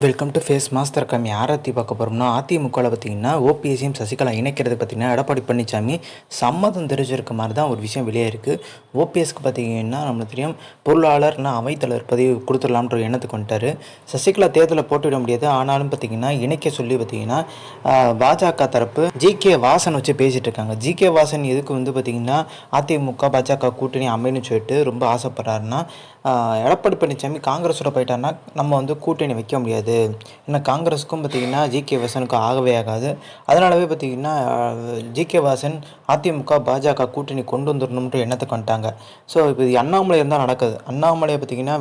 Welcome to face master com யாரை பற்றி பார்க்க போகிறோம்னா அதிமுகவில் பார்த்தீங்கன்னா ஓபிஎஸ்சியும் சசிகலா இணைக்கிறது பார்த்தீங்கன்னா எடப்பாடி பழனிசாமி சம்மதம் தெரிஞ்சிருக்க மாதிரி தான் ஒரு விஷயம் வெளியே இருக்குது. ஓபிஎஸ்க்கு பார்த்தீங்கன்னா நம்மளுக்கு தெரியும் பொருளாளர்னா அவைத்தலைவர் பதவி கொடுத்துடலாம்ன்ற எண்ணத்துக்கு வந்துட்டார். சசிகலா தேர்தலில் போட்டுவிட முடியாது, ஆனாலும் பார்த்தீங்கன்னா இணைக்க சொல்லி பார்த்தீங்கன்னா பாஜக தரப்பு ஜி.கே. வாசன் வச்சு பேசிகிட்டு இருக்காங்க. ஜி.கே. வாசன் எதுக்கு பார்த்தீங்கன்னா அதிமுக பாஜக கூட்டணி அமைன்னு சொல்லிட்டு ரொம்ப ஆசைப்படுறாருன்னா, எடப்பாடி பழனிசாமி காங்கிரஸோட போயிட்டாருன்னா நம்ம கூட்டணி வைக்க முடியாது, ஏன்னா காங்கிரஸுக்கும் பார்த்திங்கன்னா ஜி.கே. வாசனுக்கும் ஆகவே ஆகாது. அதனாலவே பார்த்திங்கன்னா ஜி.கே. வாசன் அதிமுக பாஜக கூட்டணி கொண்டு வந்துடணுன்ற எண்ணத்துக்கு வந்துட்டாங்க. ஸோ இப்போ இது அண்ணாமலை இருந்தால் நடக்குது. அண்ணாமலை பார்த்திங்கன்னா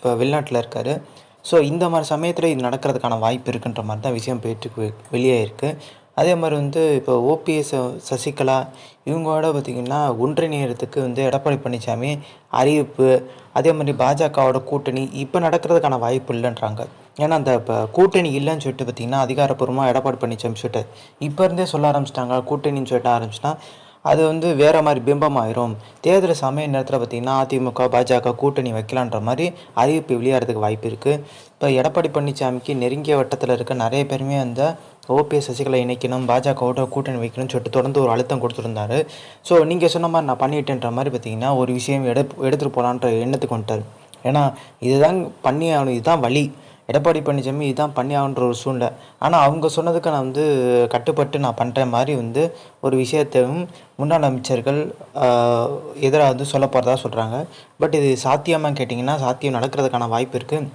இப்போ வெளிநாட்டில் இருக்கார். ஸோ இந்த மாதிரி சமயத்தில் இது நடக்கிறதுக்கான வாய்ப்பு இருக்குன்ற மாதிரி தான் விஷயம் போயிட்டு வெளியே இருக்குது. அதே மாதிரி இப்போ ஓபிஎஸ் சசிகலா இவங்களோட பார்த்திங்கன்னா ஒன்றிணையறதுக்கு எடப்பாடி பழனிசாமி அறிவிப்பு, அதே மாதிரி பாஜகவோட கூட்டணி இப்போ நடக்கிறதுக்கான வாய்ப்பு இல்லைன்றாங்க. ஏன்னா அந்த இப்போ கூட்டணி இல்லைன்னு சொல்லிட்டு பார்த்திங்கன்னா அதிகாரப்பூர்வமாக எடப்பாடி பழனிசாமி சொல்லிட்டு இப்போ இருந்தே சொல்ல ஆரம்பிச்சிட்டாங்க. கூட்டணின்னு சொல்லிட்டு ஆரம்பிச்சுன்னா அது வேறு மாதிரி பிம்பமாயிரும். தேர்தல் சமய நேரத்தில் பார்த்திங்கன்னா அதிமுக பாஜக கூட்டணி வைக்கலான்ற மாதிரி அறிவிப்பு வெளியாகிறதுக்கு வாய்ப்பு இருக்குது. இப்போ எடப்பாடி பழனிசாமிக்கு நெருங்கிய வட்டத்தில் இருக்க நிறைய பேருமே ஓபிஎஸ் சசிகலா இணைக்கணும், பாஜகவோட கூட்டணி வைக்கணும்னு சொல்லிட்டு தொடர்ந்து ஒரு அழுத்தம் கொடுத்துருந்தாரு. ஸோ நீங்கள் சொன்ன மாதிரி நான் பண்ணிட்டேன்ற மாதிரி பார்த்திங்கன்னா ஒரு விஷயம் எடுத்துகிட்டு போகலான்ற எண்ணத்துக்கு வந்துட்டார். ஏன்னா இதுதான் பண்ணி ஆகணும், இதுதான் வழி, எடப்பாடி பழனிசாமி இதுதான் பண்ணி ஆகுன்ற ஒரு சூழ்நிலை. ஆனால் அவங்க சொன்னதுக்கு நான் கட்டுப்பட்டு நான் பண்ணுற மாதிரி ஒரு விஷயத்தையும் முன்னாள் அமைச்சர்கள் எதிராக சொல்ல போகிறதா சொல்கிறாங்க. பட் இது சாத்தியமாக கேட்டிங்கன்னா சாத்தியம் நடக்கிறதுக்கான வாய்ப்பு இருக்குது.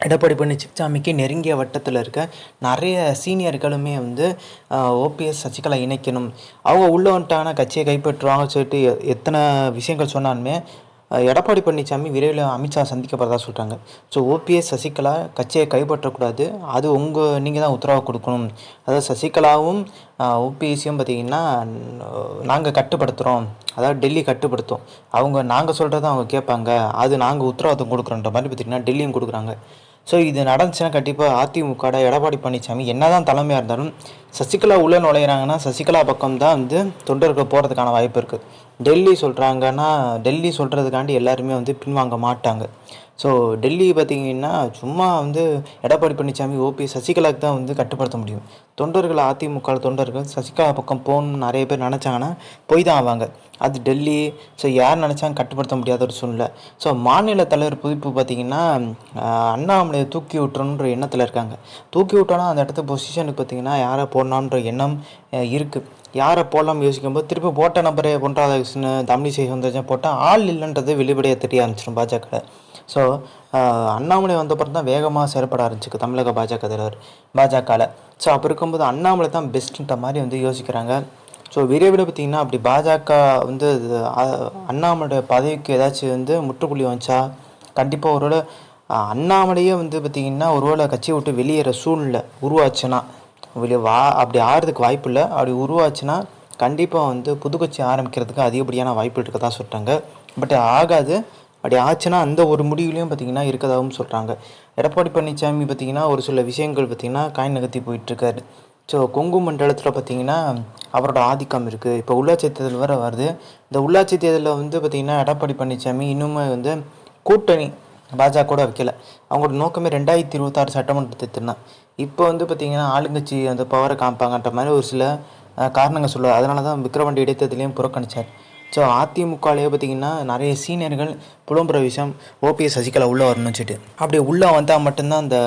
எடப்பாடி பழனிசாமிக்கு நெருங்கிய வட்டத்தில் இருக்க நிறைய சீனியர்களுமே ஓபிஎஸ் சசிகலா இணைக்கணும், அவங்க உள்ளே வந்துட்டாங்கன்னா கட்சியை கைப்பற்றுவாங்கன்னு சொல்லிட்டு எத்தனை விஷயங்கள் சொன்னாலுமே எடப்பாடி பழனிசாமி விரைவில் அமித்ஷா சந்திக்க போகிறதா சொல்கிறாங்க. ஸோ ஓபிஎஸ் சசிகலா கட்சியை கைப்பற்றக்கூடாது, அது நீங்கள் தான் உத்தரவாக கொடுக்கணும். அதாவது சசிகலாவும் ஓபிஎஸ்சியும் பார்த்திங்கன்னா நாங்கள் கட்டுப்படுத்துகிறோம், அதாவது டெல்லி கட்டுப்படுத்தும், நாங்கள் சொல்கிறத அவங்க கேட்பாங்க, அது நாங்கள் உத்தரவாதம் கொடுக்குறோன்ற மாதிரி பார்த்திங்கன்னா டெல்லியும் கொடுக்குறாங்க. ஸோ இது நடந்துச்சுன்னா கண்டிப்பாக அதிமுக எடப்பாடி பழனிசாமி என்ன தான் தலைமையாக இருந்தாலும் சசிகலா உள்ளே நுழையிறாங்கன்னா சசிகலா பக்கம் தான் தொண்டர்கள் போகிறதுக்கான வாய்ப்பு இருக்குது. டெல்லி சொல்கிறாங்கன்னா டெல்லி சொல்கிறதுக்காண்டி எல்லாருமே பின்வாங்க மாட்டாங்க. ஸோ டெல்லி பார்த்திங்கன்னா சும்மா எடப்பாடி பழனிசாமி ஓபிஎஸ் சசிகலாவுக்கு தான் கட்டுப்படுத்த முடியும். தொண்டர்கள் அதிமுக தொண்டர்கள் சசிகலா பக்கம் போகணுன்னு நிறைய பேர் நினச்சாங்கன்னா போய் தான் ஆவாங்க. அது டெல்லி. ஸோ யார் நினச்சாங்க கட்டுப்படுத்த முடியாத ஒரு சூழ்நிலை. ஸோ மாநில தலைவர் புதுப்பு பார்த்திங்கன்னா அண்ணாமலையை தூக்கி விட்டுறணுன்ற எண்ணத்தில் இருக்காங்க. தூக்கி விட்டோன்னா அந்த இடத்த பொசிஷனுக்கு பார்த்திங்கன்னா யாரை போடணுன்ற எண்ணம் இருக்குது. யாரை போடலாம்னு யோசிக்கும்போது திருப்பி போட்ட நபரே பொன் ராதாகிருஷ்ணன் தமிழிசை சவுந்தரராஜன் போட்டால் ஆள் இல்லைன்றது வெளிப்படையாக தெரிய ஆரம்பிச்சிடும் பாஜக. ஸோ அண்ணாமலை வந்தப்பறம் தான் வேகமாக செயல்பட ஆரம்பிச்சிருக்கு தமிழக பாஜக தலைவர் பாஜகவில். ஸோ அப்போ இருக்கும்போது அண்ணாமலை தான் பெஸ்ட்டுன்ற மாதிரி யோசிக்கிறாங்க. ஸோ விரைவில் பார்த்திங்கன்னா அப்படி பாஜக அண்ணாமலையோட பதவிக்கு ஏதாச்சும் முற்றுப்புள்ளி வந்துச்சா கண்டிப்பாக ஒருவேளை அண்ணாமலையே பார்த்திங்கன்னா ஒருவேளை கட்சியை விட்டு வெளியேற சூழ்நிலை உருவாச்சுன்னா அப்படி ஆகிறதுக்கு வாய்ப்பு இல்லை. அப்படி உருவாச்சுன்னா கண்டிப்பாக புதுக்கட்சி ஆரம்பிக்கிறதுக்கு அதிகப்படியான வாய்ப்பு இருக்கதான் சொல்லிட்டாங்க. பட் ஆகாது. அப்படி ஆச்சுன்னா அந்த ஒரு முடிவுலையும் பார்த்திங்கன்னா இருக்கதாகவும் சொல்கிறாங்க. எடப்பாடி பழனிசாமி பார்த்திங்கன்னா ஒரு சில விஷயங்கள் பார்த்திங்கன்னா காய் நகர்த்தி போயிட்டுருக்காரு. ஸோ கொங்கு மண்டலத்தில் பார்த்திங்கன்னா அவரோட ஆதிக்கம் இருக்குது. இப்போ உள்ளாட்சி தேர்தல் வேறு வருது. இந்த உள்ளாட்சி தேர்தலில் பார்த்திங்கன்னா எடப்பாடி பழனிசாமி இன்னுமே கூட்டணி பாஜகவோட வைக்கல. அவங்களோட நோக்கமே 2026 சட்டமன்ற தேர்தல் தான். இப்போ பார்த்திங்கன்னா ஆளுங்கட்சி பவரை காமிப்பாங்கன்ற மாதிரி ஒரு சில காரணங்கள் சொல்லுவார். அதனால தான் விக்கிரவாண்டி இடைத்தேர்தலையும் புறக்கணித்தார். ஸோ அதிமுகலேயே பார்த்திங்கன்னா நிறைய சீனியர்கள் புலம்புற விஷயம் ஓபிஎஸ் சசிகலா உள்ளே வரணும்னு சொல்லிட்டு, அப்படி உள்ளே வந்தால் மட்டும்தான் அந்த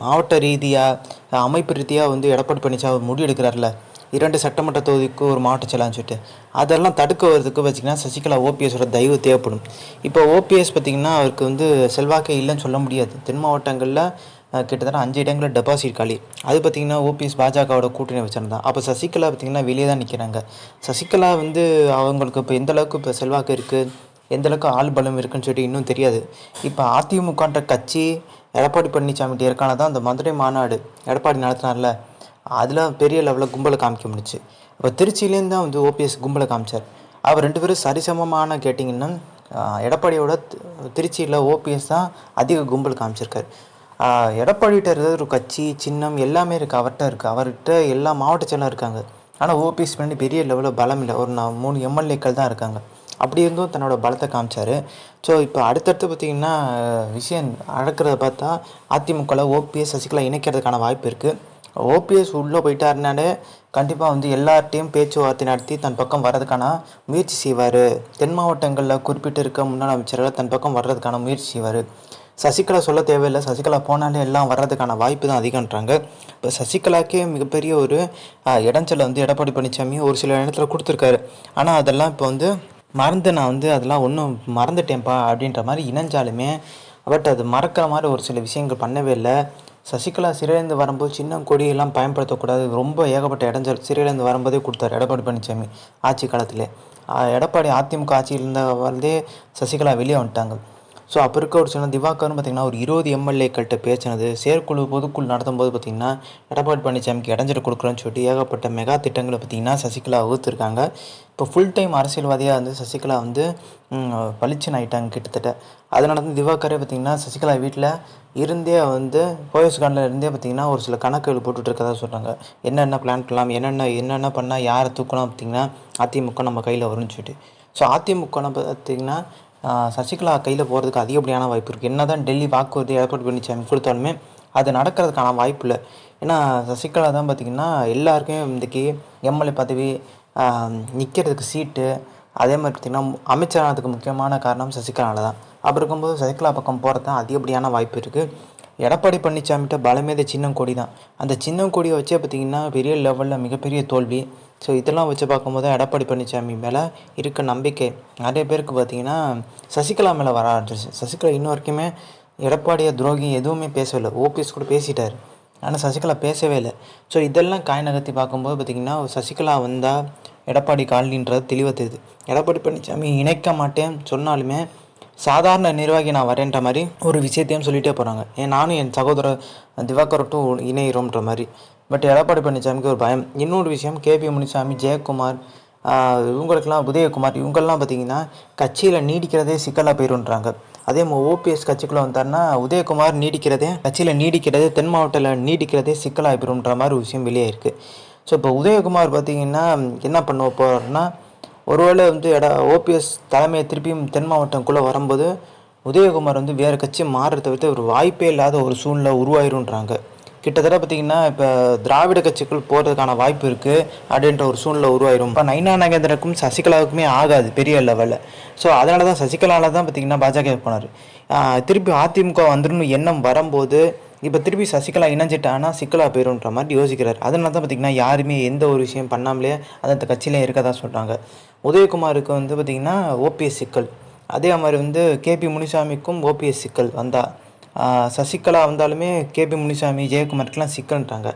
மாவட்ட ரீதியாக அமைப்பு ரீதியாக எடப்பாடி பழனிசாமி முடிவு எடுக்கிறார்ல 2 சட்டமன்ற தொகுதிக்கு ஒரு மாவட்ட செயலாளர்னு சொல்லிட்டு, அதெல்லாம் தடுக்கிறதுக்கு பார்த்திங்கன்னா சசிகலா ஓபிஎஸோட தயவு தேவைப்படும். இப்போ ஓபிஎஸ் பார்த்திங்கன்னா அவருக்கு செல்வாக்கே இல்லைன்னு சொல்ல முடியாது. தென் மாவட்டங்களில் கிட்டத்தட்ட 5 இடங்களில் டெபாசிட் காலி. அது பார்த்திங்கன்னா ஓபிஎஸ் பாஜகவோட கூட்டணி வச்சுருந்தா. அப்போ சசிகலா பார்த்திங்கன்னா வெளியே தான் நிற்கிறாங்க. சசிகலா அவங்களுக்கு இப்போ எந்தளவுக்கு இப்போ செல்வாக்கு இருக்குது, எந்தளவுக்கு ஆள் பலம் இருக்குன்னு சொல்லிட்டு இன்னும் தெரியாது. இப்போ அதிமுகன்ற கட்சி எடப்பாடி பழனிசாமிகிட்ட இருக்கான தான் அந்த மதுரை மாநாடு எடப்பாடி நடத்தினார்ல, அதில் பெரிய லெவலில் கும்பலை காமிக்க முடிச்சு. இப்போ திருச்சியிலேருந்து தான் ஓபிஎஸ் கும்பலை காமிச்சார். அவர் 2 பேரும் சரிசமமான கேட்டிங்கன்னா எடப்பாடியோட திருச்சியில் ஓபிஎஸ் தான் அதிக கும்பல் காமிச்சிருக்காரு. எடப்பாடிகிட்ட இருக்கிற ஒரு கட்சி சின்னம் எல்லாமே இருக்குது, அவர்கிட்ட எல்லா மாவட்ட செயலும் இருக்காங்க. ஆனால் ஓபிஎஸ் பண்ணி பெரிய லெவலில் பலம் இல்லை. ஒரு 3 எம்எல்ஏக்கள் தான் இருக்காங்க. அப்படி இருந்தும் தன்னோட பலத்தை காமிச்சார். ஸோ இப்போ அடுத்தடுத்து பார்த்திங்கன்னா விஷயம் நடக்கிறத பார்த்தா அதிமுகவில் ஓபிஎஸ் சசிகலா இணைக்கிறதுக்கான வாய்ப்பு இருக்குது. ஓபிஎஸ் உள்ளே போயிட்டாருனாலே கண்டிப்பாக வந்து எல்லார்ட்டையும் பேச்சுவார்த்தை நடத்தி தன் பக்கம் வர்றதுக்கான முயற்சி செய்வார். தென் மாவட்டங்களில் குறிப்பிட்டு இருக்க முன்னாள் அமைச்சர்கள் தன் பக்கம் வர்றதுக்கான முயற்சி செய்வார். சசிகலா சொல்ல தேவையில்லை, சசிகலா போனாலே எல்லாம் வர்றதுக்கான வாய்ப்பு தான் அதிகன்றாங்க. இப்போ சசிகலாக்கே மிகப்பெரிய ஒரு இடைஞ்சலை வந்து எடப்பாடி பழனிசாமி ஒரு சில இடத்துல கொடுத்துருக்காரு. ஆனால் அதெல்லாம் இப்போ வந்து நான் வந்து அதெல்லாம் ஒன்றும் மறந்துட்டேன்ப்பா அப்படின்ற மாதிரி இணைஞ்சாலுமே பட் அது மறக்கிற மாதிரி ஒரு சில விஷயங்கள் பண்ணவே இல்லை. சசிகலா சிறையிலேருந்து வரும்போது சின்ன கொடியெல்லாம் பயன்படுத்தக்கூடாது, ரொம்ப ஏகப்பட்ட இடைஞ்சல் சிறையிலேருந்து வரும்போதே கொடுத்தாரு எடப்பாடி பழனிசாமி ஆட்சி காலத்தில். எடப்பாடி அதிமுக ஆட்சியில் இருந்த வந்தே சசிகலா வெளியே வந்துட்டாங்க. ஸோ அப்போ இருக்க ஒரு சில திவாகர்னு பார்த்திங்கன்னா ஒரு 20 எம்எல்ஏக்கள்கிட்ட பேசினது, செயற்குழு பொதுக்குழு நடத்தும்போது பார்த்திங்கன்னா எடப்பாடி பழனிசாமிக்கு இடைஞ்சல் கொடுக்குறோன்னு சொல்லிட்டு ஏகப்பட்ட மெகா திட்டங்களை பார்த்திங்கன்னா சசிகலா வகுத்துருக்காங்க. இப்போ ஃபுல் டைம் அரசியல்வாதியாக வந்து சசிகலா வந்து பளிச்சுன்னு ஆகிட்டாங்க கிட்டத்தட்ட. அதனால தான் திவாகரே பார்த்திங்கன்னா சசிகலா வீட்டில் இருந்தே வந்து போயஸ் கார்டில் இருந்தே பார்த்திங்கன்னா ஒரு சில கணக்குகள் போட்டுட்ருக்கதா சொல்கிறாங்க. என்னென்ன பிளான் பண்ணலாம், என்னென்ன பண்ணால் யாரை தூக்கலாம் பார்த்திங்கன்னா அதிமுக நம்ம கையில் வரும்னு சொல்லிட்டு. ஸோ அதிமுக பார்த்திங்கன்னா சசிகலா கையில் போகிறதுக்கு அதிகப்படியான வாய்ப்பு இருக்குது. என்ன தான் டெல்லி வாக்குறுதி எடப்பாடி பழனிசாமி கொடுத்தாலுமே அது நடக்கிறதுக்கான வாய்ப்பு இல்லை. ஏன்னா சசிகலா தான் பார்த்திங்கன்னா எல்லாருக்குமே இன்றைக்கி எம்எல்ஏ பதவி, நிற்கிறதுக்கு சீட்டு, அதே மாதிரி பார்த்திங்கன்னா அமைச்சரானதுக்கு முக்கியமான காரணம் சசிகலாவில் தான். அப்படி இருக்கும்போது சசிகலா பக்கம் போகிறது தான் அதிகப்படியான வாய்ப்பு இருக்குது. எடப்பாடி பழனிசாமிகிட்ட பலமே சின்னம் கொடி தான். அந்த சின்னம் கொடியை வச்சே பார்த்திங்கன்னா பெரிய லெவலில் மிகப்பெரிய தோல்வி. ஸோ இதெல்லாம் வச்சு பார்க்கும்போது எடப்பாடி பழனிசாமி மேலே இருக்க நம்பிக்கை நிறைய பேருக்கு பார்த்திங்கன்னா சசிகலா மேலே வர ஆரம்பிச்சிருச்சு. சசிகலா இன்ன வரைக்குமே எடப்பாடியை துரோகி எதுவுமே பேசவில்லை. ஓபிஎஸ் கூட பேசிட்டார், ஆனால் சசிகலா பேசவே இல்லை. ஸோ இதெல்லாம் காய் நகர்த்தி பார்க்கும்போது பார்த்திங்கன்னா சசிகலா வந்தால் எடப்பாடி காலனின்றது தெளிவாக தெரியுது. எடப்பாடி பழனிசாமி இணைக்க மாட்டேன் சொன்னாலுமே சாதாரண நிர்வாகி நான் வரேன்ற மாதிரி ஒரு விஷயத்தையும் சொல்லிகிட்டே போகிறாங்க. நானும் என் சகோதரர் திவாகர்ட்டும் இணைகிறோன்ற மாதிரி. பட் எடப்பாடி பழனிசாமிக்கு ஒரு பயம். இன்னொரு விஷயம், கேபி முனிசாமி, ஜெயக்குமார், இவங்களுக்கெல்லாம் உதயகுமார் இவங்கெல்லாம் பார்த்திங்கன்னா கட்சியில் நீடிக்கிறதே சிக்கலாக போயிடுன்றாங்க. அதே மாதிரி ஓபிஎஸ் கட்சிக்குள்ளே வந்தார்னா உதயகுமார் கட்சியில் நீடிக்கிறதே தென் மாவட்டத்தில் நீடிக்கிறதே சிக்கலாக போயிடுன்ற மாதிரி ஒரு விஷயம் வெளியே இருக்குது. ஸோ இப்போ உதயகுமார் பார்த்திங்கன்னா என்ன பண்ண போகிறாருன்னா ஒருவேளை வந்து ஓபிஎஸ் தலைமையை திருப்பியும் தென் மாவட்டம்குள்ளே வரும்போது உதயகுமார் வந்து வேறு கட்சி மாறுறத தவிர்த்து ஒரு வாய்ப்பே இல்லாத ஒரு சூழ்நிலை உருவாயிருன்றாங்க. கிட்டத்தட்ட பார்த்திங்கன்னா இப்போ திராவிட கட்சிக்குள் போகிறதுக்கான வாய்ப்பு இருக்குது அப்படின்ற ஒரு சூழ்நிலை உருவாயிரும். இப்போ நைனா நாகேந்திரனுக்கும் சசிகலாவுக்குமே ஆகாது பெரிய லெவலில். ஸோ அதனால தான் சசிகலாவில் தான் பார்த்திங்கன்னா பாஜக போனார். திருப்பி அதிமுக வந்துடும் எண்ணம் வரும்போது இப்போ திருப்பி சசிகலா இணைஞ்சிட்டான்னா சிக்கலா போயிடும்ன்ற மாதிரி யோசிக்கிறார். அதனால தான் பார்த்திங்கன்னா யாருமே எந்த ஒரு விஷயம் பண்ணாமலே அந்த கட்சியிலே இருக்கதான் சொல்கிறாங்க. உதயகுமாருக்கு வந்து பார்த்திங்கன்னா ஓபிஎஸ் சிக்கல், அதே மாதிரி வந்து கேபி முனிசாமிக்கும் ஓபிஎஸ் சிக்கல் வந்தால், சசிகலா வந்தாலுமே கேபி முனிசாமி, ஜெயக்குமாருக்கெலாம் சிக்கல்ன்றாங்க.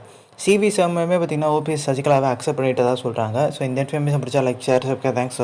சிவி சாமியுமே பார்த்திங்கன்னா ஓபிஎஸ் சசிகலாவை அக்செப்ட் பண்ணிட்டு தான் சொல்கிறாங்க. ஸோ இந்த இன்ஃபர்மேஷன் பிடிச்சா லைக், ஷேர், சப்ஸ்கிரைப். தேங்க்ஸ்.